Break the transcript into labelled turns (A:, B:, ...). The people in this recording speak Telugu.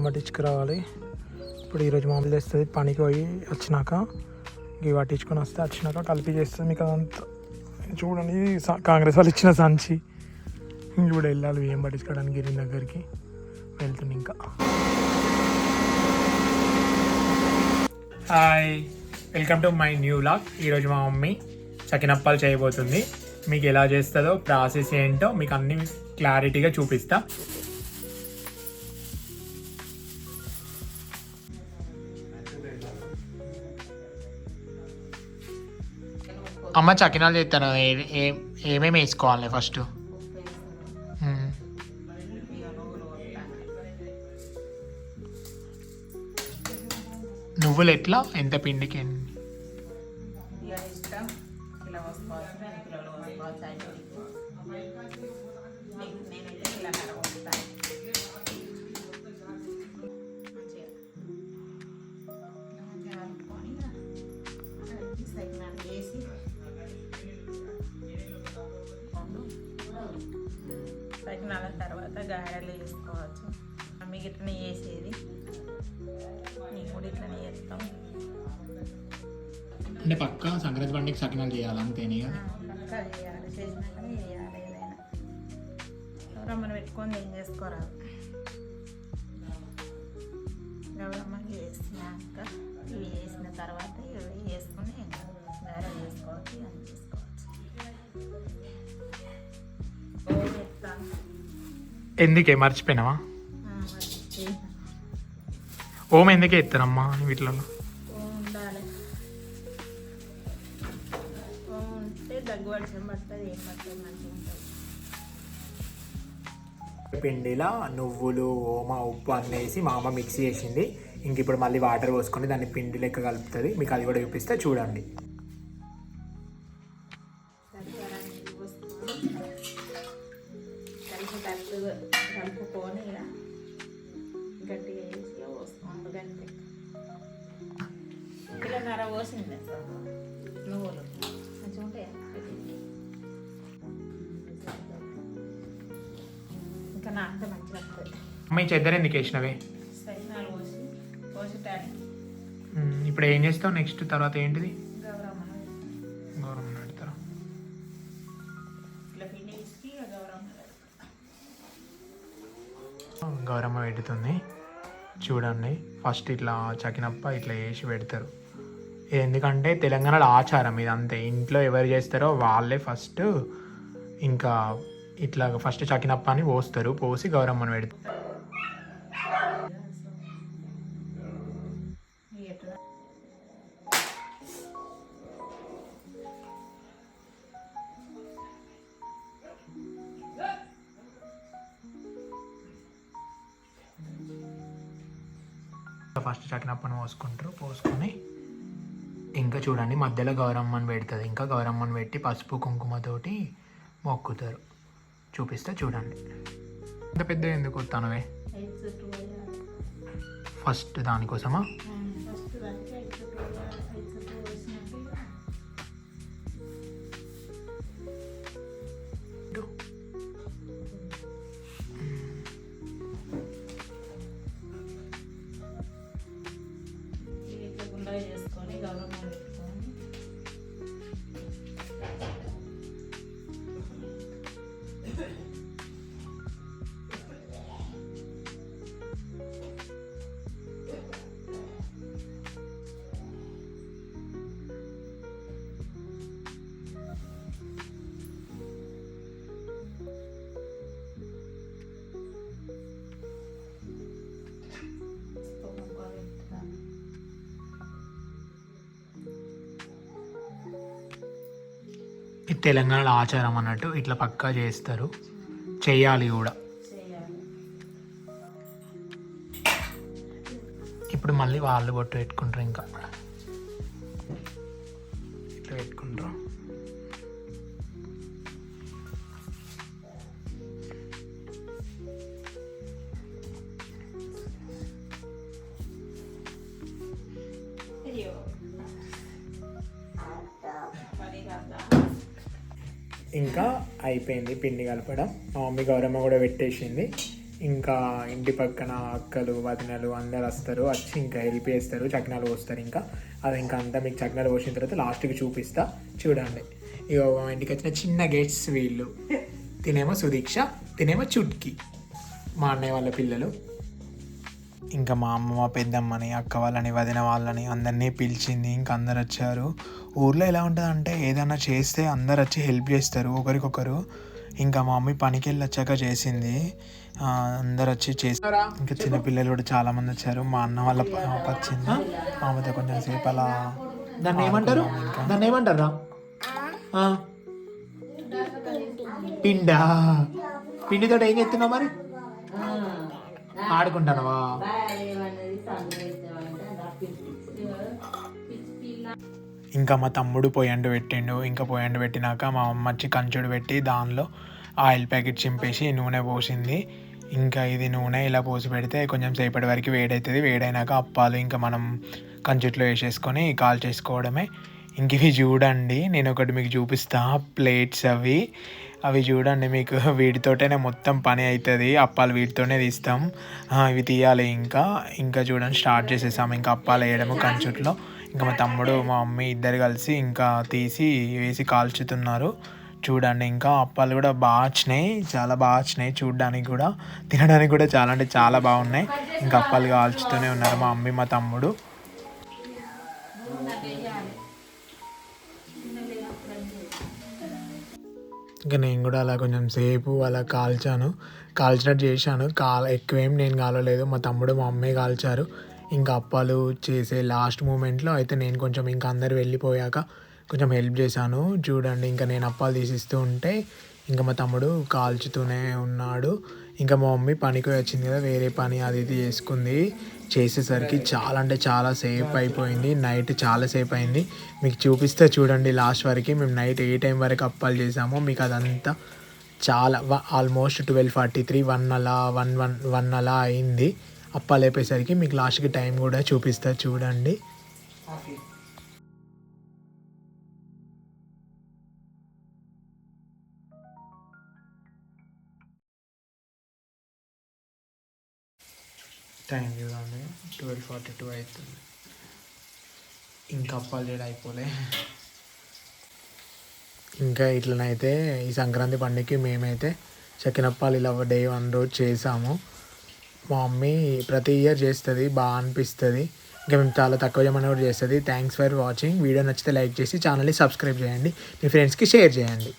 A: బియ్యం పట్టించుకురావాలి. ఇప్పుడు ఈరోజు మామూలు చేస్తుంది, పనికి పోయి వచ్చినాక ఇవి పట్టించుకొని వచ్చినాక కలిపి చేస్తుంది. మీకు అదంతా చూడండి, కాంగ్రెస్ వాళ్ళు ఇచ్చిన సంచి. ఇప్పుడు వెళ్ళాలి బియ్యం పట్టించుకోవడానికి గిరి దగ్గరికి వెళ్తుంది. ఇంకా hi, welcome to my new vlog. ఈరోజు మా మమ్మీ చకినప్పాలు చేయబోతుంది. మీకు ఎలా చేస్తుందో ప్రాసెస్ ఏంటో మీకు అన్ని క్లారిటీగా చూపిస్తా. అమ్మ చకినాలు చేస్తాను, ఏమేమి వేసుకోవాలి ఫస్ట్? నువ్వులు ఎట్లా, ఎంత పిండికి?
B: సకినాల తర్వాత గారెలు వేసుకోవచ్చు. మమ్మీ ఇట్లనే వేసేది, మేము కూడా ఇట్లనే చేస్తాం.
A: అంటే పక్క సంక్రాంతి పండుగకి సకినాలు చేయాలి అంతేనే?
B: పక్కా చేయాలి, చేసినాకనే చేయాలి. ఏదైనా గౌరమ్మని పెట్టుకొని ఏం చేసుకోరాదు. గౌరమ్మకి వేసినాక ఇవి వేసిన తర్వాత ఇవి వేసుకొని గారెలు చేసుకోవచ్చు, ఇవన్నీ చేసుకోవచ్చు.
A: ఎందుకే మర్చిపోయినావా? ఓం ఎందుకే ఎత్తారమ్మా వీటిలో?
B: ఉండాలి, ఉంటే దగ్గు వర్షం పడుతుంది, ఏం పడుతుంది, మంచిగా ఉంటుంది.
A: పిండిలా నువ్వులు, ఓమ, ఉప్పు అన్నీ వేసి మా అమ్మ మిక్సీ చేసింది. ఇంక ఇప్పుడు మళ్ళీ వాటర్ పోసుకొని దాన్ని పిండి లెక్క కలుపుతుంది. మీకు అది కూడా చూపిస్తే చూడండి.
B: కలుపుకొని గట్టిగా వేసి పోసుకోండి. గంటే కిలోన్నర పోసింది నువ్వులు మంచిగా ఉంటాయి. ఇంకా నాకంటే మంచిగా వస్తుంది.
A: అమ్మాయి చెద్దరు ఎందుకు వేసినవే?
B: సైనాలు పోసటానికి.
A: ఇప్పుడు ఏం చేస్తావు నెక్స్ట్? తర్వాత ఏంటిది?
B: గౌరమ్మ
A: పెడతారా?
B: ఇట్లా పిండి వేసి
A: గౌరమ్మ పెడుతుంది. చూడండి, ఫస్ట్ ఇట్లా చకినప్ప ఇట్లా వేసి పెడతారు. ఎందుకంటే తెలంగాణలో ఆచారం ఇది, అంతే. ఇంట్లో ఎవరు చేస్తారో వాళ్ళే ఫస్ట్ ఇంకా ఇట్లా ఫస్ట్ చకినప్ప అని పోస్తారు, పోసి గౌరమ్మను పెడతారు. ఫస్ట్ చకినప్పని పోసుకుంటారు. పోసుకొని ఇంకా చూడండి మధ్యలో గౌరమ్మని పెడుతుంది. ఇంకా గౌరమ్మని పెట్టి పసుపు కుంకుమతోటి మొక్కుతారు. చూపిస్తే చూడండి. ఇంత పెద్ద ఎందుకు వస్తానవే? ఫస్ట్ దానికోసమా?
B: చేసుకొని గౌరమ్మ పెట్టుకొని
A: ఇది తెలంగాణలో ఆచారం అన్నట్టు ఇట్లా పక్కా చేస్తారు, చెయ్యాలి కూడా. ఇప్పుడు మళ్ళీ వాళ్ళు బొట్టు పెట్టుకుంటారు. ఇంకా ఇట్లా పెట్టుకుంటారు. ఇంకా అయిపోయింది పిండి కలపడం. మా మమ్మీ గౌరమ్మ కూడా పెట్టేసింది. ఇంకా ఇంటి పక్కన అక్కలు వదినలు అందరు వస్తారు, వచ్చి ఇంకా హెల్ప్ చేస్తారు, చకినాలు పోస్తారు. ఇంకా అది ఇంకా అంతా మీకు చకినాలు పోసిన తర్వాత లాస్ట్కి చూపిస్తా చూడండి. ఇక మా ఇంటికి వచ్చిన చిన్న గెట్స్ వీళ్ళు, తినేమో సుదీక్ష, తినేమో చుట్కి, మా అన్నయ్య వాళ్ళ పిల్లలు. ఇంకా మా అమ్మ మా పెద్దమ్మని అక్క వాళ్ళని వదిన వాళ్ళని అందరినీ పిలిచింది. ఇంకా అందరు వచ్చారు. ఊర్లో ఎలా ఉంటుందంటే ఏదైనా చేస్తే అందరు వచ్చి హెల్ప్ చేస్తారు ఒకరికొకరు. ఇంకా మా మమ్మీ పనికి వెళ్ళి వచ్చాక చేసింది, అందరు వచ్చి చేస్తారా. ఇంకా చిన్నపిల్లలు కూడా చాలామంది వచ్చారు. మా అన్న వాళ్ళ పాప వచ్చింది, ఆమెతో కొంచెం సేపు అలా. దాన్ని ఏమంటారు, దాన్ని ఏమంటారా? పిండా. పిండితో ఏం చేస్తున్నావు మరి? ఆడుకుంటానవా? ఇంకా మా తమ్ముడు పొయ్యండు పెట్టిండు. ఇంకా పొయ్యండు పెట్టినాక మా అమ్మ వచ్చి కంచుడు పెట్టి దానిలో ఆయిల్ ప్యాకెట్ చింపేసి నూనె పోసింది. ఇంకా ఇది నూనె ఇలా పోసి పెడితే కొంచెం సేపటి వరకు వేడవుతుంది. వేడైనాక అప్పాలు ఇంకా మనం కంచుట్లో వేసేసుకొని కాల్ చేసుకోవడమే. ఇంక ఇవి చూడండి, నేను ఒకటి మీకు చూపిస్తా, ప్లేట్స్ అవి చూడండి. మీకు వీటితోటనే మొత్తం పని అవుతుంది. అప్పాలు వీటితోనే తీస్తాం. ఇవి తీయాలి. ఇంకా చూడండి స్టార్ట్ చేసేసాం ఇంకా అప్పాలు వేయడము కంచుట్లో. ఇంకా మా తమ్ముడు మా మమ్మీ ఇద్దరు కలిసి ఇంకా తీసి వేసి కాల్చుతున్నారు చూడండి. ఇంకా అప్పాలు కూడా బాగా వచ్చినాయి, చాలా బాగా వచ్చినాయి. చూడడానికి కూడా తినడానికి కూడా చాలా అంటే చాలా బాగున్నాయి. ఇంకా అప్పాలు కాల్చుతూనే ఉన్నారు మా మమ్మీ మా తమ్ముడు. ఇంకా నేను కూడా అలా కొంచెం సేపు అలా కాల్చినట్టు చేశాను. ఎక్కువేం నేను కాలలేదు, మా తమ్ముడు మా అమ్మే కాల్చారు. ఇంకా అప్పాలు చేసే లాస్ట్ మూమెంట్లో అయితే నేను కొంచెం ఇంకా అందరు వెళ్ళిపోయాక కొంచెం హెల్ప్ చేశాను చూడండి. ఇంకా నేను అప్పాలు తీసిస్తూ ఉంటే ఇంకా మా తమ్ముడు కాల్చుతూనే ఉన్నాడు. ఇంకా మా మమ్మీ పనికి వచ్చింది కదా, వేరే పని అది ఇది చేసుకుంది. చేసేసరికి చాలా అంటే చాలా సేపు అయిపోయింది, నైట్ చాలా సేపు అయింది. మీకు చూపిస్తే చూడండి లాస్ట్ వరకు మేము నైట్ ఏ టైం వరకు అప్పాలు చేసామో మీకు అదంతా చాలా ఆల్మోస్ట్ 12:43 1 అలా అయింది అప్పాలు అయిపోయేసరికి. మీకు లాస్ట్కి టైం కూడా చూపిస్తా చూడండి. టైం చూడండి 12:42 అవుతుంది. ఇంకా అప్పాలు చేయడం అయిపోలే. ఇంకా ఇట్లనైతే ఈ సంక్రాంతి పండుగకి మేమైతే చకినప్పాలు ఇలా డే 1 రోజు చేసాము. మా మమ్మీ ప్రతి ఇయర్ చేస్తుంది, బాగా అనిపిస్తుంది. ఇంకా మేము చాలా తక్కువ జమని కూడా చేస్తుంది. Thanks for watching. వీడియో నచ్చితే లైక్ చేసి ఛానల్ని సబ్స్క్రైబ్ చేయండి, మీ ఫ్రెండ్స్కి షేర్ చేయండి.